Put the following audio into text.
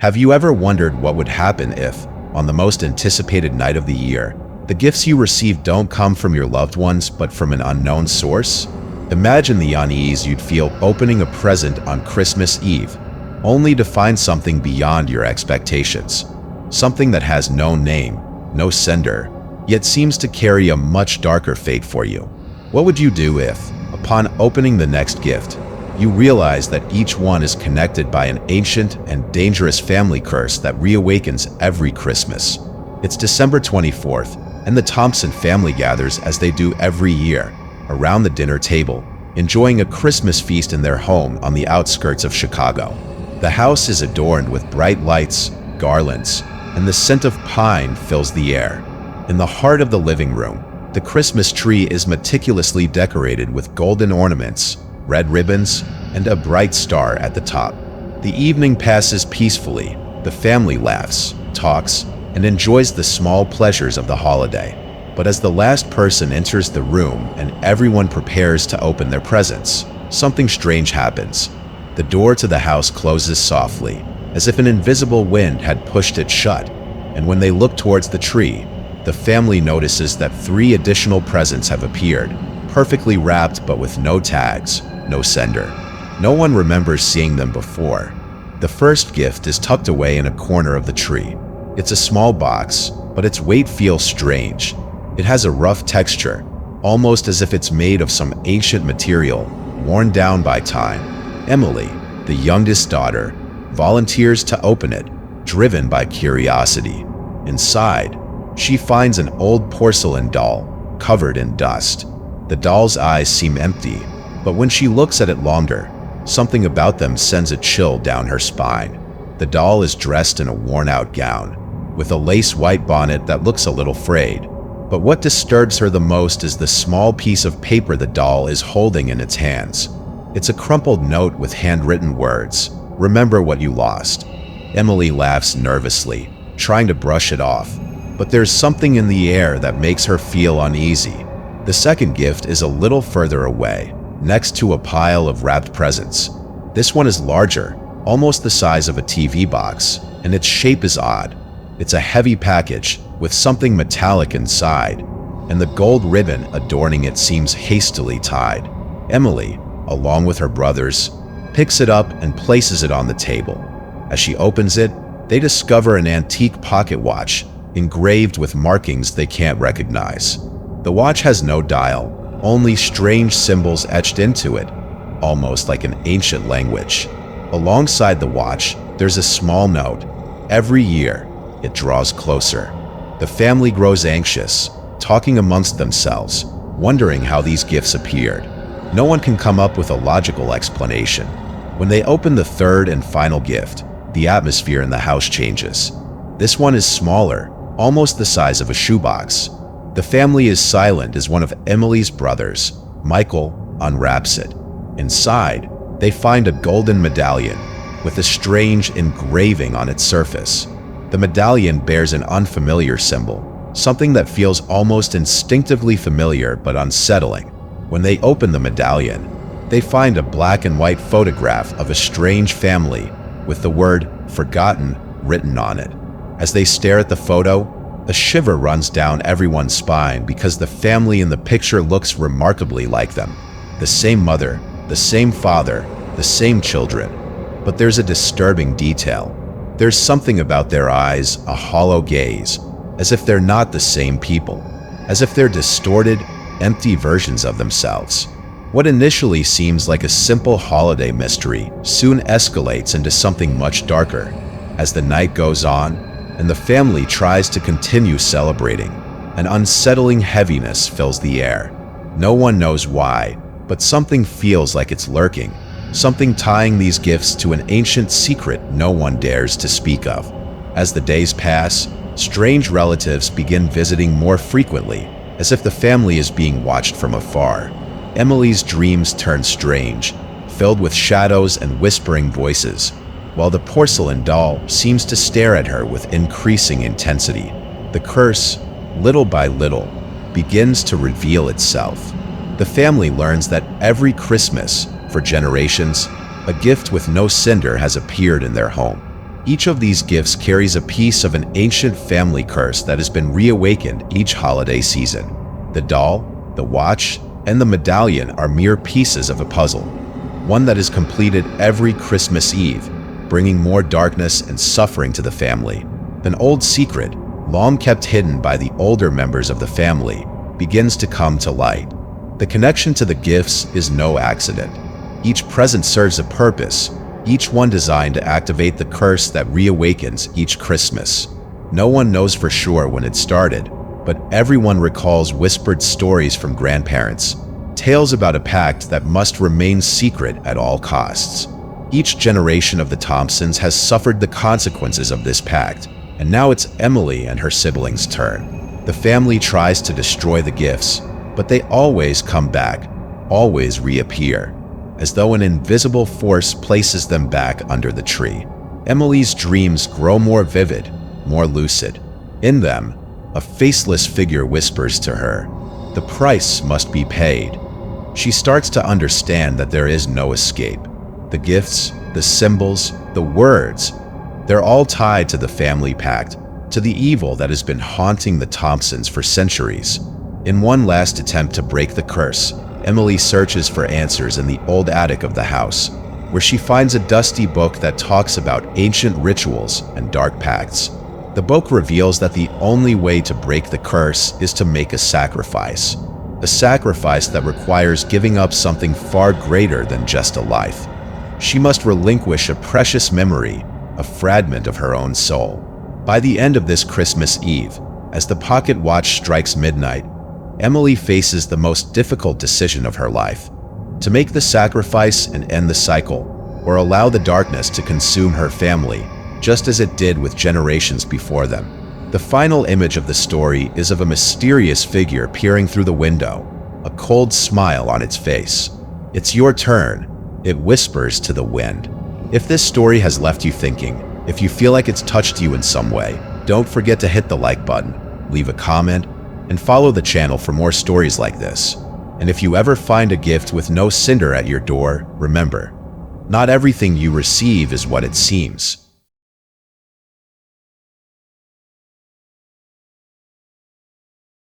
Have you ever wondered what would happen if, on the most anticipated night of the year, the gifts you receive don't come from your loved ones but from an unknown source? Imagine the unease you'd feel opening a present on Christmas Eve, only to find something beyond your expectations. Something that has no name, no sender, yet seems to carry a much darker fate for you. What would you do if, upon opening the next gift, you realize that each one is connected by an ancient and dangerous family curse that reawakens every Christmas? It's December 24th, and the Thompson family gathers as they do every year, around the dinner table, enjoying a Christmas feast in their home on the outskirts of Chicago. The house is adorned with bright lights, garlands, and the scent of pine fills the air. In the heart of the living room, the Christmas tree is meticulously decorated with golden ornaments, red ribbons, and a bright star at the top. The evening passes peacefully. The family laughs, talks, and enjoys the small pleasures of the holiday. But as the last person enters the room and everyone prepares to open their presents, something strange happens. The door to the house closes softly, as if an invisible wind had pushed it shut, and when they look towards the tree, the family notices that 3 additional presents have appeared, perfectly wrapped but with no tags, no sender. No one remembers seeing them before. The first gift is tucked away in a corner of the tree. It's a small box, but its weight feels strange. It has a rough texture, almost as if it's made of some ancient material, worn down by time. Emily, the youngest daughter, volunteers to open it, driven by curiosity. Inside, she finds an old porcelain doll, covered in dust. The doll's eyes seem empty, but when she looks at it longer, something about them sends a chill down her spine. The doll is dressed in a worn-out gown, with a lace white bonnet that looks a little frayed. But what disturbs her the most is the small piece of paper the doll is holding in its hands. It's a crumpled note with handwritten words, "Remember what you lost." Emily laughs nervously, trying to brush it off, but there's something in the air that makes her feel uneasy. The second gift is a little further away, next to a pile of wrapped presents. This one is larger, almost the size of a TV box, and its shape is odd. It's a heavy package with something metallic inside, and the gold ribbon adorning it seems hastily tied. Emily, along with her brothers, picks it up and places it on the table. As she opens it, they discover an antique pocket watch engraved with markings they can't recognize. The watch has no dial, only strange symbols etched into it, almost like an ancient language. Alongside the watch, there's a small note. Every year, it draws closer. The family grows anxious, talking amongst themselves, wondering how these gifts appeared. No one can come up with a logical explanation. When they open the third and final gift, the atmosphere in the house changes. This one is smaller, almost the size of a shoebox. The family is silent as one of Emily's brothers, Michael, unwraps it. Inside, they find a golden medallion with a strange engraving on its surface. The medallion bears an unfamiliar symbol, something that feels almost instinctively familiar but unsettling. When they open the medallion, they find a black and white photograph of a strange family with the word "forgotten" written on it. As they stare at the photo, a shiver runs down everyone's spine because the family in the picture looks remarkably like them. The same mother, the same father, the same children. But there's a disturbing detail. There's something about their eyes, a hollow gaze, as if they're not the same people, as if they're distorted, empty versions of themselves. What initially seems like a simple holiday mystery soon escalates into something much darker. As the night goes on, and the family tries to continue celebrating, an unsettling heaviness fills the air. No one knows why, but something feels like it's lurking, something tying these gifts to an ancient secret no one dares to speak of. As the days pass, strange relatives begin visiting more frequently, as if the family is being watched from afar. Emily's dreams turn strange, filled with shadows and whispering voices, while the porcelain doll seems to stare at her with increasing intensity. The curse, little by little, begins to reveal itself. The family learns that every Christmas, for generations, a gift with no sender has appeared in their home. Each of these gifts carries a piece of an ancient family curse that has been reawakened each holiday season. The doll, the watch, and the medallion are mere pieces of a puzzle, one that is completed every Christmas Eve, bringing more darkness and suffering to the family. An old secret, long kept hidden by the older members of the family, begins to come to light. The connection to the gifts is no accident. Each present serves a purpose, each one designed to activate the curse that reawakens each Christmas. No one knows for sure when it started, but everyone recalls whispered stories from grandparents, tales about a pact that must remain secret at all costs. Each generation of the Thompsons has suffered the consequences of this pact, and now it's Emily and her siblings' turn. The family tries to destroy the gifts, but they always come back, always reappear, as though an invisible force places them back under the tree. Emily's dreams grow more vivid, more lucid. In them, a faceless figure whispers to her, "The price must be paid." She starts to understand that there is no escape. The gifts, the symbols, the words, they're all tied to the family pact, to the evil that has been haunting the Thompsons for centuries. In one last attempt to break the curse, Emily searches for answers in the old attic of the house, where she finds a dusty book that talks about ancient rituals and dark pacts. The book reveals that the only way to break the curse is to make a sacrifice that requires giving up something far greater than just a life. She must relinquish a precious memory, a fragment of her own soul. By the end of this Christmas Eve, as the pocket watch strikes midnight, Emily faces the most difficult decision of her life: to make the sacrifice and end the cycle, or allow the darkness to consume her family, just as it did with generations before them. The final image of the story is of a mysterious figure peering through the window, a cold smile on its face. "It's your turn," it whispers to the wind. If this story has left you thinking, if you feel like it's touched you in some way, don't forget to hit the like button, leave a comment, and follow the channel for more stories like this. And if you ever find a gift with no cinder at your door, remember, not everything you receive is what it seems.